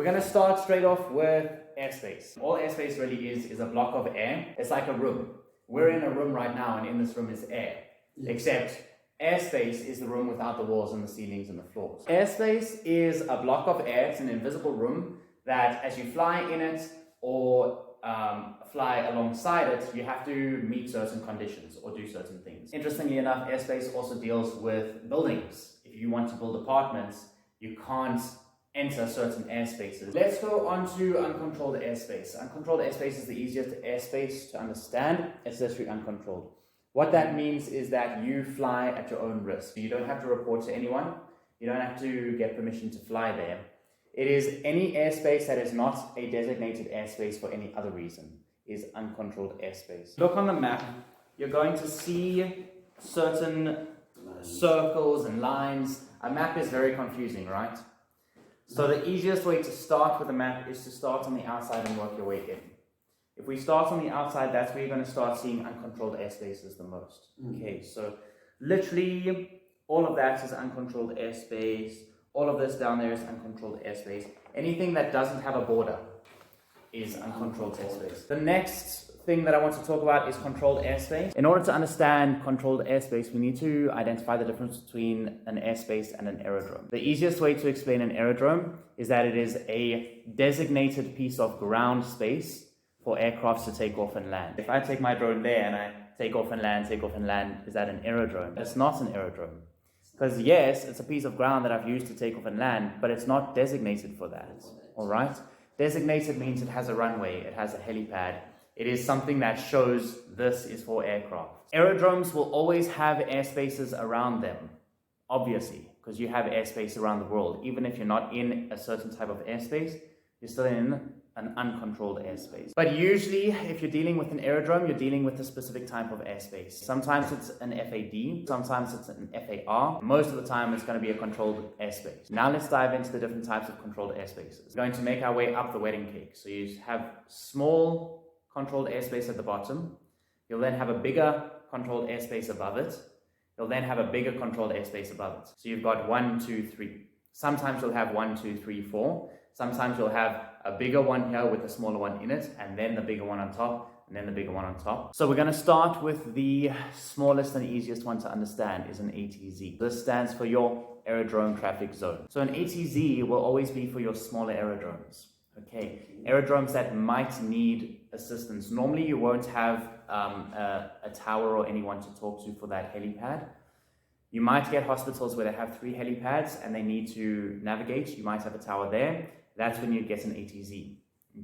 We're going to start straight off with airspace. All airspace really is a block of air. It's like a room. We're in a room right now, and in this room is air. Yes. Except airspace is the room without the walls and the ceilings and the floors. Airspace is a block of air. It's an invisible room that as you fly in it or fly alongside it, you have to meet certain conditions or do certain things. Interestingly enough, airspace also deals with buildings. If you want to build apartments, you can't enter certain airspaces. Let's go on to uncontrolled airspace. Uncontrolled airspace is the easiest airspace to understand. It's literally uncontrolled. What that means is that you fly at your own risk. You don't have to report to anyone. You don't have to get permission to fly there. It is any airspace that is not a designated airspace for any other reason is uncontrolled airspace. Look on the map. You're going to see certain circles and lines. A map is very confusing, right? So the easiest way to start with a map is to start on the outside and work your way in. If we start on the outside, that's where you're going to start seeing uncontrolled airspaces the most. Okay, so literally all of that is uncontrolled airspace. All of this down there is uncontrolled airspace. Anything that doesn't have a border is uncontrolled airspace. The next thing that I want to talk about is controlled airspace. In order to understand controlled airspace, we need to identify the difference between an airspace and an aerodrome. The easiest way to explain an aerodrome is that it is a designated piece of ground space for aircrafts to take off and land. If I take my drone there and I take off and land, is that an aerodrome? It's not an aerodrome. Because yes, it's a piece of ground that I've used to take off and land, but it's not designated for that. All right? Designated means it has a runway, it has a helipad. It is something that shows this is for aircraft. Aerodromes will always have airspaces around them, obviously, because you have airspace around the world. Even if you're not in a certain type of airspace, you're still in an uncontrolled airspace. But usually, if you're dealing with an aerodrome, you're dealing with a specific type of airspace. Sometimes it's an FAD, sometimes it's an FAR. Most of the time, it's going to be a controlled airspace. Now let's dive into the different types of controlled airspaces. We're going to make our way up the wedding cake. So you have small controlled airspace at the bottom. You'll then have a bigger controlled airspace above it. You'll then have a bigger controlled airspace above it. So you've got 1, 2, 3. Sometimes you'll have 1, 2, 3, 4. Sometimes you'll have a bigger one here with a smaller one in it, and then the bigger one on top, and then the bigger one on top. So we're going to start with the smallest and easiest one to understand is an ATZ. This stands for your aerodrome traffic zone. So an ATZ will always be for your smaller aerodromes. Okay, aerodromes that might need assistance. Normally you won't have a tower or anyone to talk to for that helipad. You might get hospitals where they have 3 helipads and they need to navigate. You might have a tower there. That's when you get an ATZ.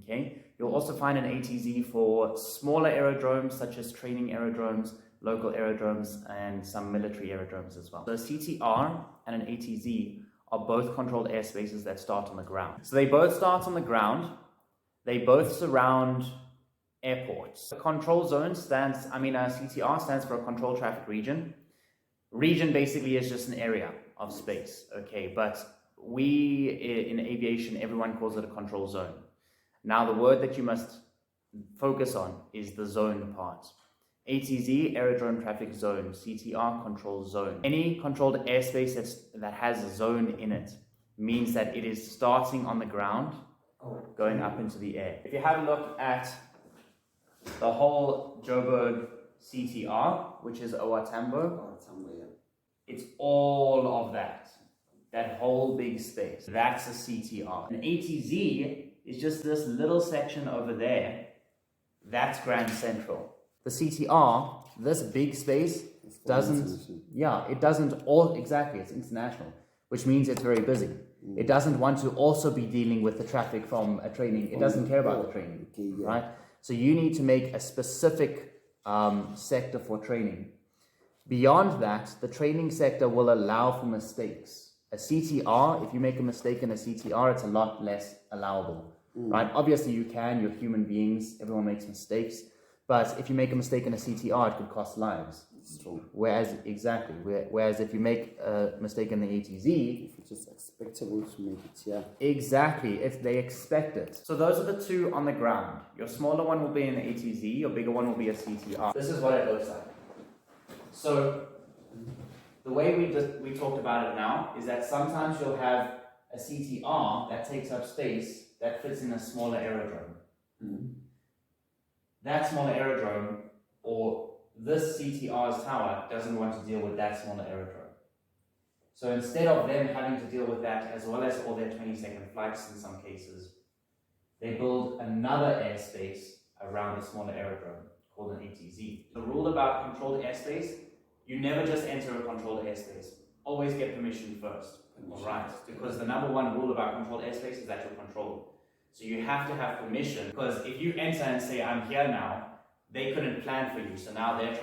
Okay, you'll also find an ATZ for smaller aerodromes such as training aerodromes, local aerodromes, and some military aerodromes as well. So a CTR and an ATZ are both controlled airspaces that start on the ground. So they both start on the ground. They both surround airports. A control zone stands, a CTR stands for a control traffic region. Region basically is just an area of space, okay? But in aviation, everyone calls it a control zone. Now the word that you must focus on is the zone part. ATZ, aerodrome traffic zone. CTR, control zone. Any controlled airspace that has a zone in it means that it is starting on the ground, going up into the air. If you have a look at the whole Joburg CTR, which is OR Tambo, it's all of that whole big space. That's a CTR. An ATZ is just this little section over there. That's Grand Central. The CTR, this big space, it's international, which means it's very busy. It doesn't want to also be dealing with the traffic from a training. It doesn't care about the training, right? So you need to make a specific sector for training. Beyond that, the training sector will allow for mistakes. A CTR, if you make a mistake in a CTR, it's a lot less allowable, right? Obviously you can, you're human beings, everyone makes mistakes. But if you make a mistake in a CTR, it could cost lives. It's true. Whereas if you make a mistake in the ATZ, it's just expectable to make it, yeah. Exactly, they expect it. So those are the two on the ground. Your smaller one will be an ATZ, your bigger one will be a CTR. This is what it looks like. So the way we talked about it now is that sometimes you'll have a CTR that takes up space that fits in a smaller aerodrome. Mm-hmm. That smaller aerodrome, or this CTR's tower, doesn't want to deal with that smaller aerodrome. So instead of them having to deal with that, as well as all their 20-second flights in some cases, they build another airspace around the smaller aerodrome called an ATZ. The rule about controlled airspace, you never just enter a controlled airspace. Always get permission first. Alright, because the number one rule about controlled airspace is that you're controlled. So you have to have permission, because if you enter and say, I'm here now, they couldn't plan for you. So now they're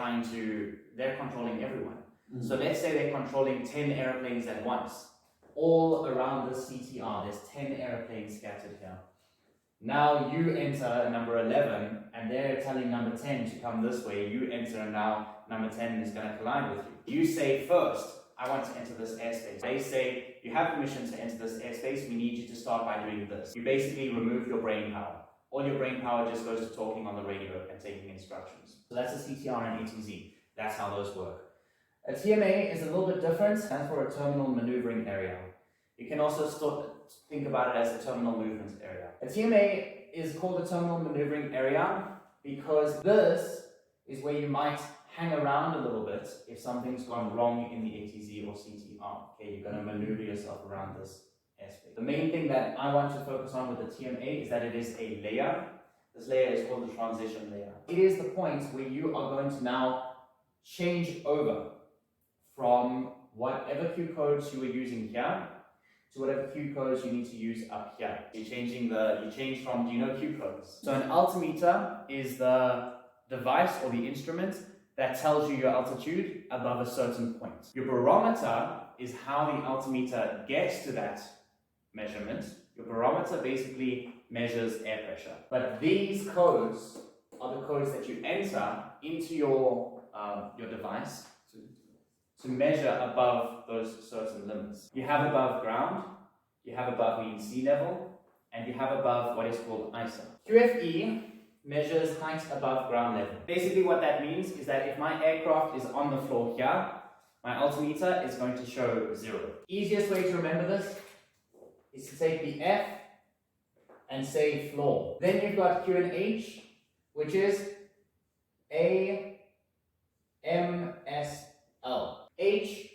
controlling everyone. Mm-hmm. So let's say they're controlling 10 airplanes at once. All around this CTR, there's 10 airplanes scattered here. Now you enter number 11, and they're telling number 10 to come this way. You enter, and now number 10 is going to collide with you. You say first, I want to enter this airspace. They say, you have permission to enter this airspace, we need you to start by doing this. You basically remove your brain power. All your brain power just goes to talking on the radio and taking instructions. So that's a CTR and ATZ. That's how those work. A TMA is a little bit different, stands for a terminal maneuvering area. You can also think about it as a terminal movement area. A TMA is called a terminal maneuvering area because this is where you might hang around a little bit if something's gone wrong in the ATZ or CTR. Okay, you're going to maneuver yourself around this airspace. The main thing that I want to focus on with the TMA is that it is a layer. This layer is called the transition layer. It is the point where you are going to now change over from whatever Q codes you were using here to whatever Q codes you need to use up here. You change from, do you know Q codes? So an altimeter is the device or the instrument that tells you your altitude above a certain point. Your barometer is how the altimeter gets to that measurement. Your barometer basically measures air pressure. But these codes are the codes that you enter into your device to measure above those certain limits. You have above ground, you have above mean sea level, and you have above what is called ISO. QFE measures height above ground level. Basically what that means is that if my aircraft is on the floor here, my altimeter is going to show 0. Easiest way to remember this is to take the F and say floor. Then you've got Q and H, which is A, M, S, L. H,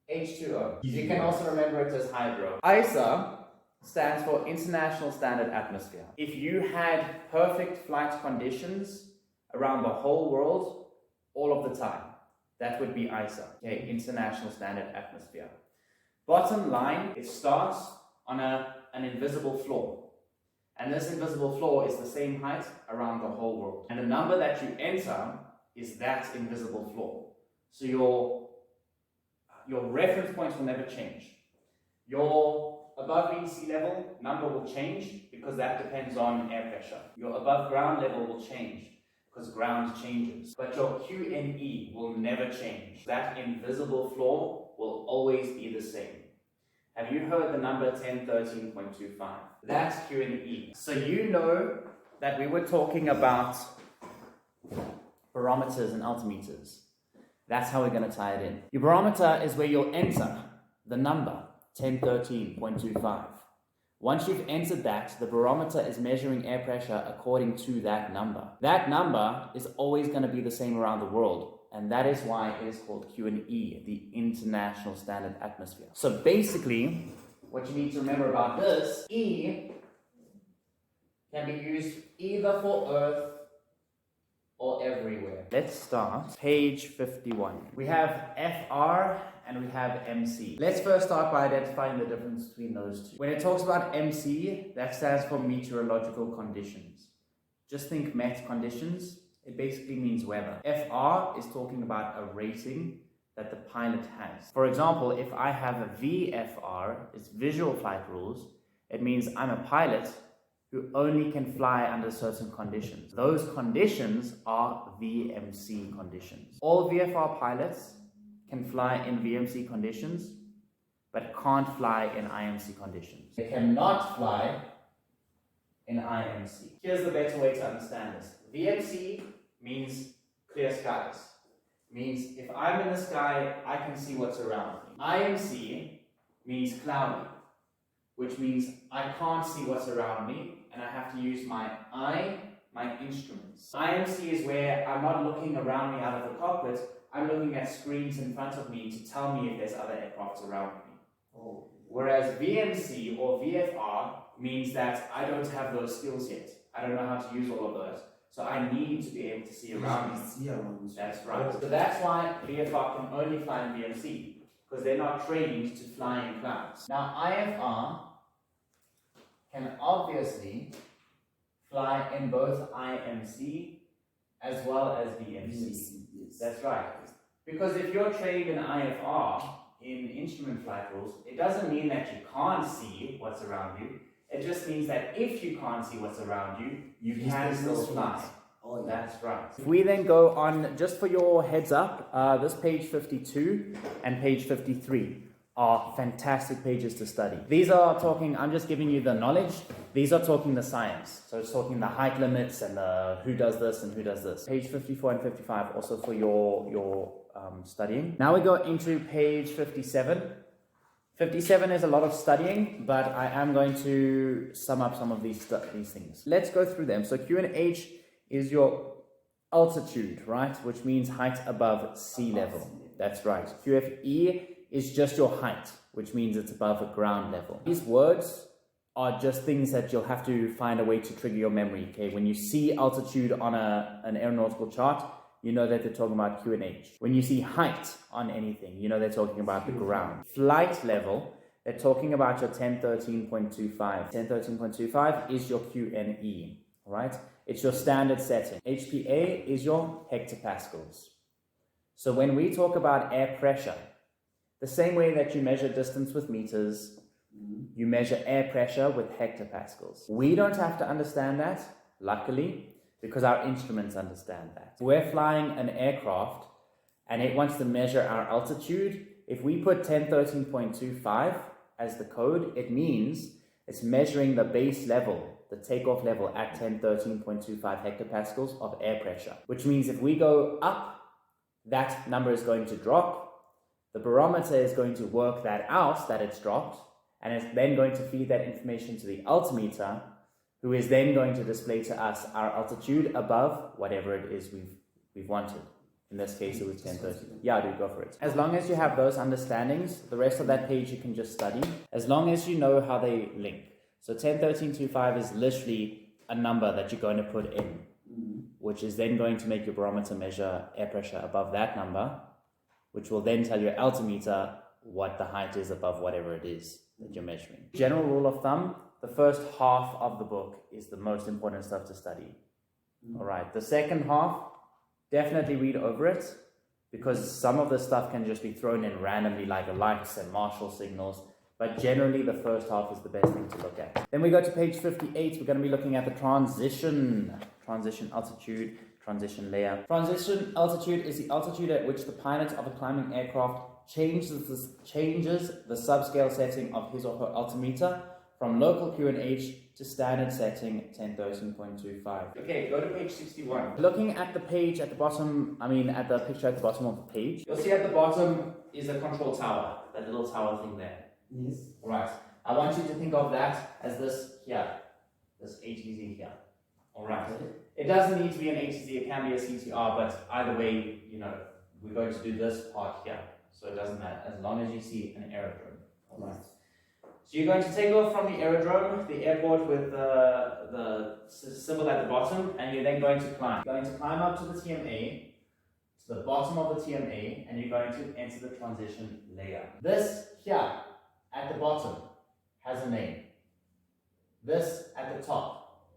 H2O. You can also remember it as hydro. ISA stands for International Standard Atmosphere. If you had perfect flight conditions around the whole world, all of the time, that would be ISA, okay, International Standard Atmosphere. Bottom line, it starts on an invisible floor. And this invisible floor is the same height around the whole world. And the number that you enter is that invisible floor. So your reference points will never change. Your above mean sea level number will change because that depends on air pressure. Your above ground level will change because ground changes. But your Q and E will never change. That invisible floor will always be the same. Have you heard the number 1013.25? That's Q and E. So you know that we were talking about barometers and altimeters. That's how we're going to tie it in. Your barometer is where you'll enter the number 1013.25. Once you've entered that, the barometer is measuring air pressure according to that number. That number is always going to be the same around the world, and that is why it is called Q and E, the International Standard Atmosphere. So basically, what you need to remember about this, E can be used either for Earth or everywhere. Let's start page 51. We have FR and we have MC. Let's first start by identifying the difference between those two. When it talks about MC, that stands for meteorological conditions. Just think Met conditions. It basically means weather. FR is talking about a rating that the pilot has. For example, if I have a VFR, it's visual flight rules, it means I'm a pilot who only can fly under certain conditions. Those conditions are VMC conditions. All VFR pilots can fly in VMC conditions, but can't fly in IMC conditions. They cannot fly in IMC. Here's the better way to understand this. VMC means clear skies. Means if I'm in the sky, I can see what's around me. IMC means cloudy. which means I can't see what's around me, and I have to use my eye, my instruments. IMC is where I'm not looking around me out of the cockpit, I'm looking at screens in front of me to tell me if there's other aircrafts around me. Oh. Whereas VMC or VFR means that I don't have those skills yet. I don't know how to use all of those. So I need to be able to see around me. That's right. So that's why VFR can only fly in VMC, because they're not trained to fly in clouds. Now IFR can obviously fly in both IMC as well as VMC. Yes. That's right. Because if you're trained in IFR, in instrument flight rules, it doesn't mean that you can't see what's around you. It just means that if you can't see what's around you, you can still fly. Oh, yeah. That's right. If we then go on, just for your heads up, this page 52 and page 53 are fantastic pages to study. These are talking, I'm just giving you the knowledge, these are talking the science. So it's talking the height limits and the who does this and who does this. Page 54 and 55 also for your studying. Now we go into page 57. 57 is a lot of studying, but I am going to sum up some of these things. Let's go through them. So QNH is your altitude, right? Which means height above sea level. That's right. QFE is just your height, which means it's above ground level. These words are just things that you'll have to find a way to trigger your memory. Okay, when you see altitude on an aeronautical chart, you know that they're talking about QNH. When you see height on anything, you know they're talking about the ground. Flight level, they're talking about your 1013.25. 1013.25 is your QNE, all right? It's your standard setting. HPA is your hectopascals. So when we talk about air pressure, the same way that you measure distance with meters, you measure air pressure with hectopascals. We don't have to understand that, luckily, because our instruments understand that. We're flying an aircraft and it wants to measure our altitude. If we put 1013.25 as the code, it means it's measuring the base level, the takeoff level at 1013.25 hectopascals of air pressure. Which means if we go up, that number is going to drop. The barometer is going to work that out, that it's dropped, and it's then going to feed that information to the altimeter, who is then going to display to us our altitude above whatever it is we've wanted. In this case, it was 1030. Yeah, dude, go for it. As long as you have those understandings, the rest of that page you can just study, as long as you know how they link. So 1013.25 is literally a number that you're going to put in, which is then going to make your barometer measure air pressure above that number, which will then tell your altimeter what the height is above whatever it is that you're measuring. General rule of thumb, the first half of the book is the most important stuff to study. All right, the second half, definitely read over it, because some of the stuff can just be thrown in randomly, like lights and Marshall signals, but generally the first half is the best thing to look at. Then we go to page 58, we're going to be looking at the transition altitude, transition layer. Transition altitude is the altitude at which the pilot of a climbing aircraft changes the subscale setting of his or her altimeter from local QNH to standard setting 1013.25. Okay, go to page 61. Looking at the page at the bottom, at the picture at the bottom of the page, you'll see at the bottom is a control tower, that little tower thing there. Yes. Alright, I want you to think of that as this here, this ATZ here. Alright, it doesn't need to be an ATZ, it can be a CTR, but either way, we're going to do this part here, so it doesn't matter, as long as you see an aerodrome. Alright. So you're going to take off from the aerodrome, the airport with the symbol at the bottom, and you're then going to climb. You're going to climb up to the TMA, to the bottom of the TMA, and you're going to enter the transition layer. This here, at the bottom, has a name. This at the top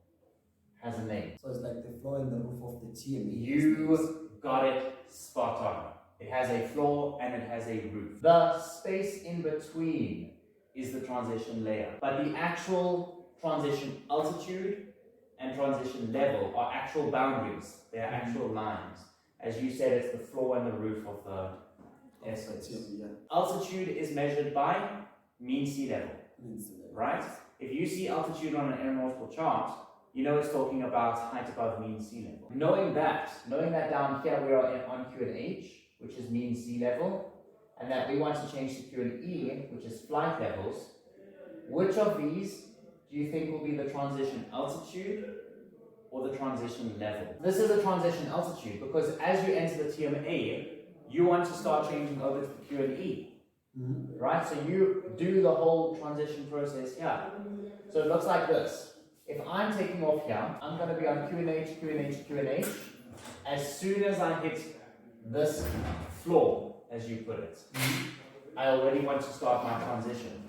has a name. So it's like the floor and the roof of the TMA. You got it spot on. It has a floor and it has a roof. The space in between is the transition layer. But the actual transition altitude and transition level are actual boundaries. They are actual lines. As you said, it's the floor and the roof of the airspace. Yeah. Altitude is measured by mean sea level, right? If you see altitude on an aeronautical chart, you know it's talking about height above mean sea level. Knowing that down here we are on QNH, which is mean sea level, and that we want to change to QNE, which is flight levels, Which of these do you think will be the transition altitude or the transition level? This is a transition altitude because as you enter the TMA, you want to start changing over to the Q and E, right? So you do the whole transition process here. So it looks like this. If I'm taking off here, I'm going to be on QNH, QNH, QNH. As soon as I hit this floor, as you put it, I already want to start my transition.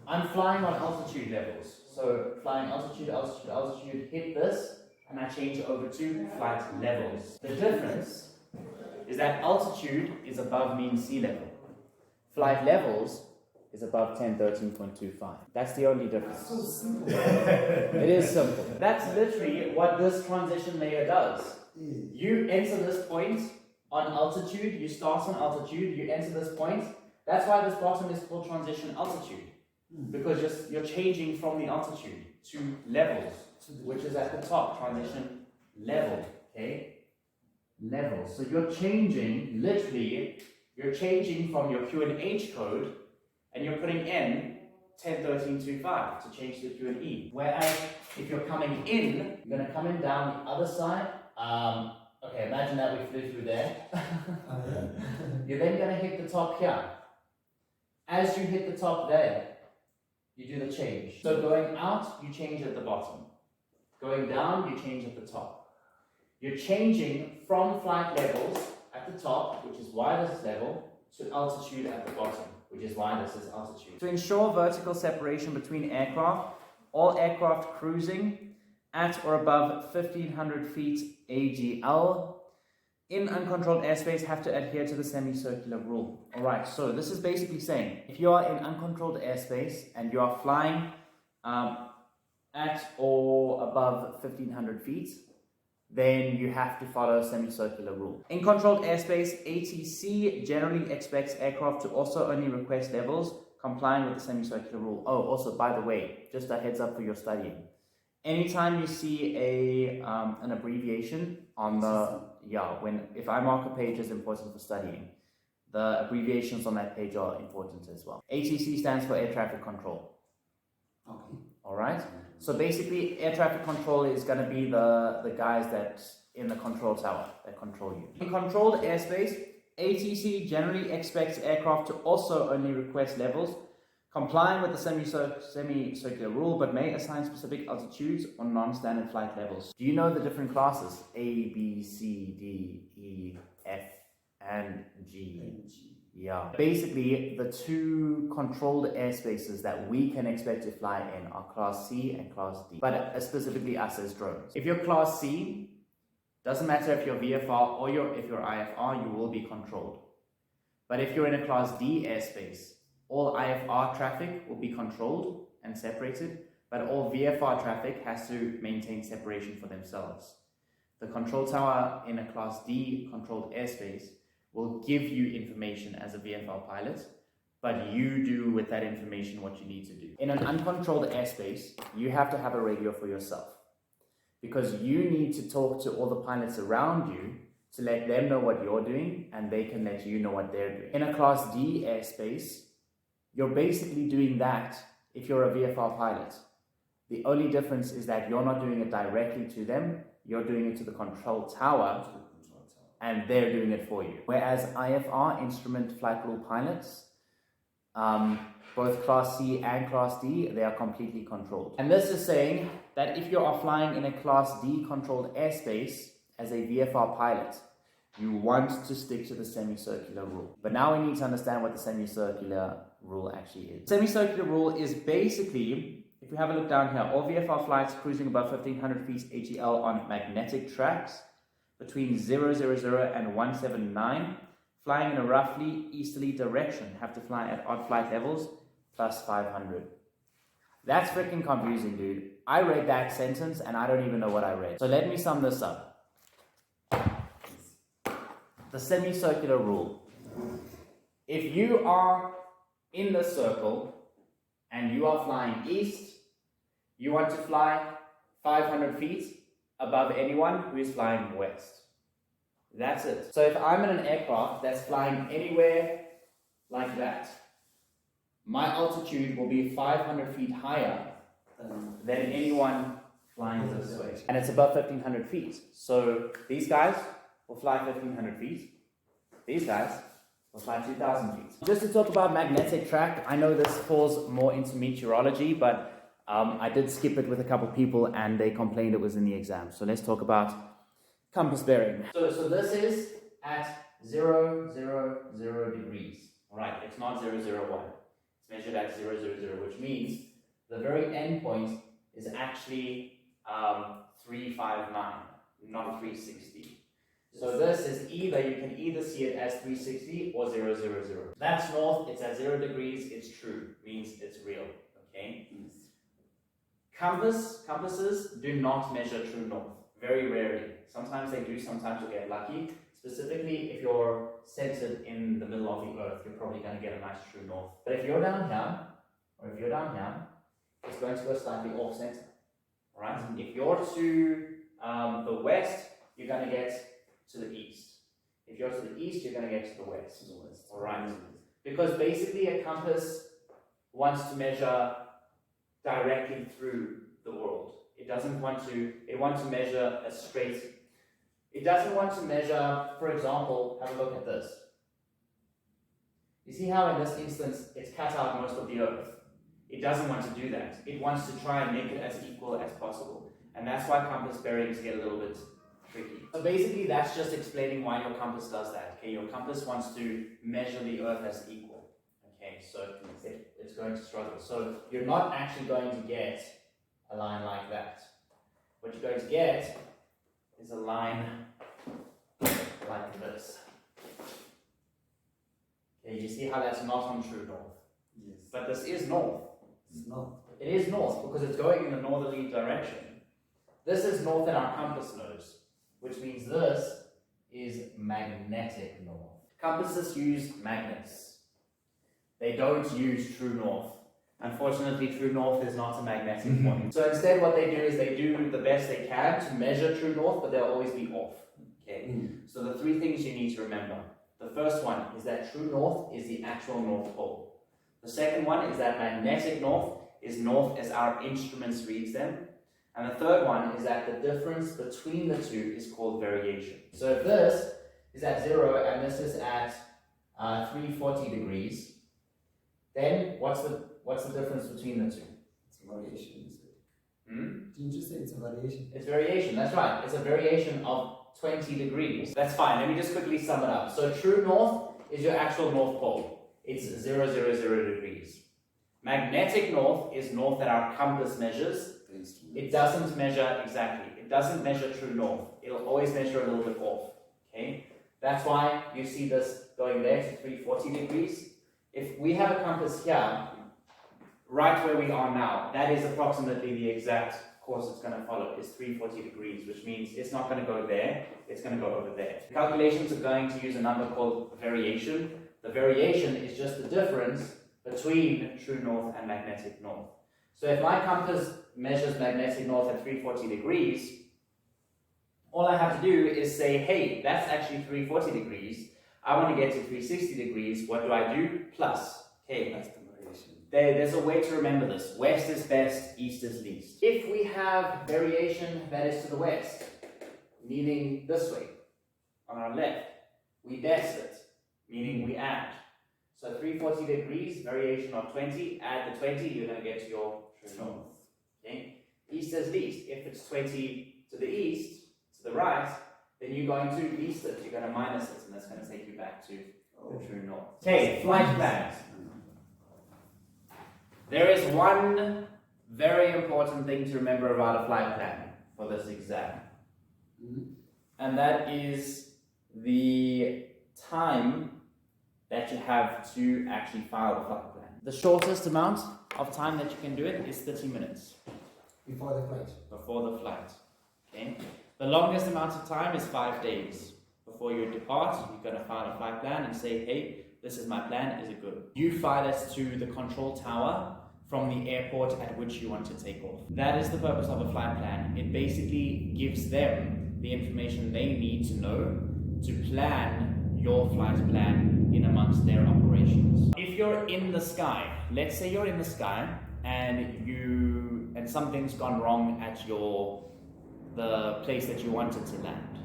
I'm flying on altitude levels. So flying altitude, altitude, altitude, hit this, and I change over to flight levels. The difference is that altitude is above mean sea level. Flight levels is above 1013.25. That's the only difference. So simple. It is simple. That's literally what this transition layer does. You enter this point on altitude, you start on altitude, you enter this point. That's why this bottom is called transition altitude. Because you're changing from the altitude to levels, which is at the top, transition level, okay? Level. So you're changing, literally, you're changing from your Q and H code and you're putting in 101325 to change to Q and E. Whereas if you're coming in, you're going to come in down the other side. Okay, imagine that we flew through there. You're then going to hit the top here. As you hit the top there, you do the change. So going out, you change at the bottom. Going down, you change at the top. You're changing from flight levels at the top, which is why this is level, to altitude at the bottom, which is why this is altitude. To ensure vertical separation between aircraft, all aircraft cruising at or above 1500 feet AGL in uncontrolled airspace have to adhere to the semicircular rule. Alright, so this is basically saying if you are in uncontrolled airspace and you are flying at or above 1500 feet, then you have to follow semicircular rule. In controlled airspace, ATC generally expects aircraft to also only request levels complying with the semicircular rule. Oh, also, by the way, just a heads up for your studying. Anytime you see an abbreviation on the, if I mark a page as important for studying, the abbreviations on that page are important as well. ATC stands for air traffic control. Okay. All right. So basically, air traffic control is going to be the guys that in the control tower that control you. In controlled airspace, ATC generally expects aircraft to also only request levels complying with the semicircular rule, but may assign specific altitudes or non-standard flight levels. Do you know the different classes? A, B, C, D, E, F, and G. Yeah. Basically, the two controlled airspaces that we can expect to fly in are Class C and Class D. But specifically us as drones. If you're Class C, doesn't matter if you're VFR or if you're IFR, you will be controlled. But if you're in a Class D airspace, all IFR traffic will be controlled and separated, but all VFR traffic has to maintain separation for themselves. The control tower in a Class D controlled airspace will give you information as a VFR pilot, but you do with that information what you need to do. In an uncontrolled airspace, you have to have a radio for yourself because you need to talk to all the pilots around you to let them know what you're doing and they can let you know what they're doing. In a Class D airspace, you're basically doing that if you're a VFR pilot. The only difference is that you're not doing it directly to them, you're doing it to the control tower, and they're doing it for you. Whereas IFR, instrument flight rule pilots, both Class C and Class D, they are completely controlled. And this is saying that if you are flying in a Class D controlled airspace as a VFR pilot, you want to stick to the semicircular rule. But now we need to understand what the semicircular rule actually is. Semicircular rule is basically, if we have a look down here, all VFR flights cruising above 1500 feet AGL on magnetic tracks between 000 and 179, flying in a roughly easterly direction, have to fly at odd flight levels plus 500. That's freaking confusing, dude. I read that sentence and I don't even know what I read. So let me sum this up. The semicircular rule. If you are in the circle and you are flying east, you want to fly 500 feet above anyone who is flying west. That's it. So if I'm in an aircraft that's flying anywhere like that, my altitude will be 500 feet higher than anyone flying this way. And it's above 1,500 feet. So these guys will fly 1,500 feet. These guys will fly 2,000 feet. Just to talk about magnetic track, I know this falls more into meteorology, but I did skip it with a couple people and they complained it was in the exam. So let's talk about compass bearing. So this is at 0, 0, 0 degrees. All right, it's not 0, 0, 1. It's measured at 0, 0, 0, which means the very end point is actually 359, not 360. So this is either, you can either see it as 360 or 0, 0, 0. That's north, it's at 0 degrees, it's true, means it's real, okay? Compasses do not measure true north, very rarely. Sometimes they do, sometimes you'll get lucky. Specifically, if you're centered in the middle of the earth, you're probably going to get a nice true north. But if you're down here, or if you're down here, it's going to go slightly off center, right? If you're to the west, you're going to get to the east. If you're to the east, you're going to get to the west. All right. Because basically a compass wants to measure directly through the world. It doesn't want to, it wants to measure a straight, it doesn't want to measure, for example, have a look at this. You see how in this instance, it's cut out most of the earth. It doesn't want to do that. It wants to try and make it as equal as possible. And that's why compass bearings get a little bit tricky. So basically that's just explaining why your compass does that. Okay, your compass wants to measure the earth as equal. Okay, so it's going to struggle. So you're not actually going to get a line like that. What you're going to get is a line like this. Okay, you see how that's not on true north? Yes. But this is north. It's not. It is north because it's going in a northerly direction. This is north in our compass knows, which means this is magnetic north. Compasses use magnets. They don't use true north. Unfortunately, true north is not a magnetic point. So instead what they do is they do the best they can to measure true north, but they'll always be off. Okay. So the three things you need to remember. The first one is that true north is the actual North Pole. The second one is that magnetic north is north as our instruments reads them. And the third one is that the difference between the two is called variation. So if this is at 0 and this is at 340 degrees, then what's the difference between the two? It's a variation, is it? Hmm? Didn't you say it's a variation? It's variation, that's right. It's a variation of 20 degrees. That's fine, let me just quickly sum it up. So true north is your actual North Pole. It's 0, 0, 0 degrees. Magnetic north is north that our compass measures. It doesn't measure exactly. It doesn't measure true north. It'll always measure a little bit off. Okay? That's why you see this going there to 340 degrees. If we have a compass here, right where we are now, that is approximately the exact course it's going to follow. It's 340 degrees, which means it's not going to go there, it's going to go over there. Calculations are going to use a number called variation. The variation is just the difference between true north and magnetic north. So if my compass measures magnetic north at 340 degrees, all I have to do is say, hey, that's actually 340 degrees. I want to get to 360 degrees. What do? Plus. Okay, That's the variation. there's a way to remember this. West is best, east is least. If we have variation that is to the west, meaning this way, on our left, we best it, meaning we add. So 340 degrees, variation of 20, add the 20, you're going to get to your true north. Okay? East is least. If it's 20 to the east, to the right, then you're going to least it, you're going to minus it, and that's going to take you back to the true north. Okay, flight plans. There is one very important thing to remember about a flight plan for this exam. And that is the time that you have to actually file the flight plan. The shortest amount of time that you can do it is 30 minutes. Before the flight. Before the flight. Okay? The longest amount of time is 5 days. Before you depart, you're going to file a flight plan and say, hey, this is my plan, is it good? You file it to the control tower from the airport at which you want to take off. That is the purpose of a flight plan. It basically gives them the information they need to know to plan your flight plan in amongst their operations. If you're in the sky, let's say you're in the sky and something's gone wrong at the place that you wanted to land.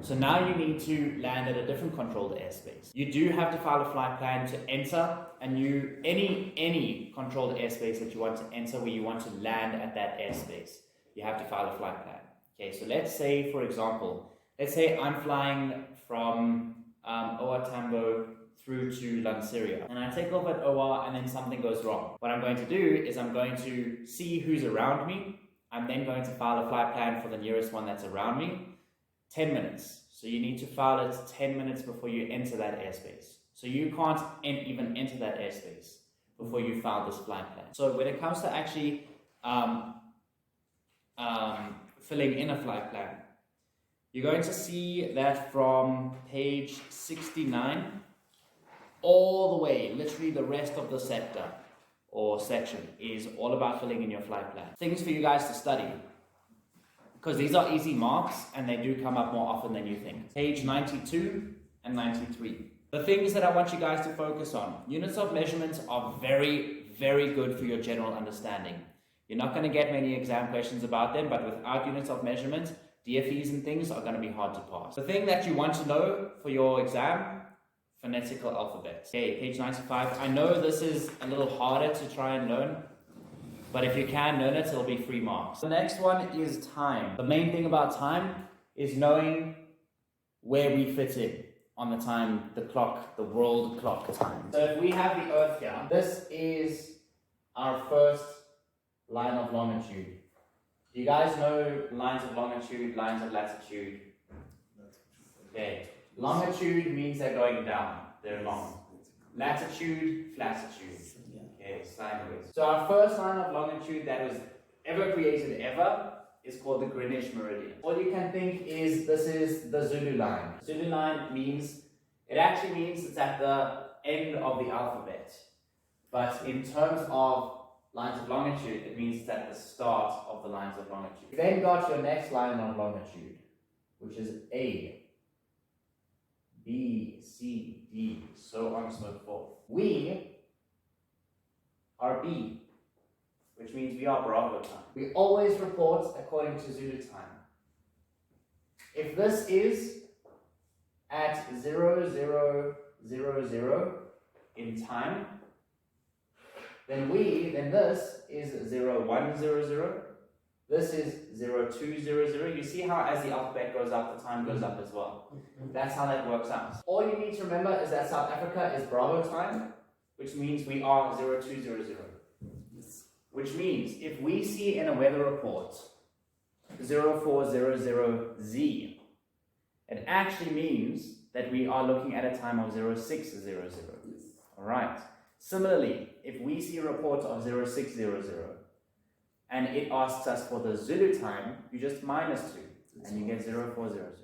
So now you need to land at a different controlled airspace. You do have to file a flight plan to enter any controlled airspace that you want to enter where you want to land at that airspace. You have to file a flight plan. Okay, so let's say, for example, I'm flying from OR Tambo through to Lanseria, and I take off at OR and then something goes wrong. What I'm going to do is I'm going to see who's around me. I'm then going to file a flight plan for the nearest one that's around me. 10 minutes. So you need to file it 10 minutes before you enter that airspace. So you can't even enter that airspace before you file this flight plan. So when it comes to actually filling in a flight plan, you're going to see that from page 69 all the way, literally the rest of the sector or section is all about filling in your flight plan. Things for you guys to study, because these are easy marks and they do come up more often than you think. Page 92 and 93. The things that I want you guys to focus on. Units of measurements are very, very good for your general understanding. You're not going to get many exam questions about them, but without units of measurement, DFEs and things are going to be hard to pass. The thing that you want to know for your exam, phonetical alphabets. Okay, page 95. I know this is a little harder to try and learn, but if you can learn it, it'll be 3 marks. The next one is time. The main thing about time is knowing where we fit in on the time, the clock, the world clock time. So if we have the Earth here, this is our first line of longitude. Do you guys know lines of longitude, lines of latitude? Okay. Longitude means they're going down, they're long. Latitude, flatitude. Okay, sideways. So our first line of longitude that was ever created is called the Greenwich Meridian. All you can think is this is the Zulu line. Zulu line means it's at the end of the alphabet. But in terms of lines of longitude, it means it's at the start of the lines of longitude. You then got your next line of longitude, which is A, B, C, D, so on and so forth. We are B, which means we are Bravo time. We always report according to Zulu time. If this is at 0000 in time, then this is 0100, this is 0200. You see how as the alphabet goes up, the time goes up as well. That's how that works out. All you need to remember is that South Africa is Bravo time, which means we are 0200. Which means if we see in a weather report 0400Z, it actually means that we are looking at a time of 0600. Alright. Similarly, if we see a report of 0600 and it asks us for the Zulu time, you just minus 2 and you get 0400.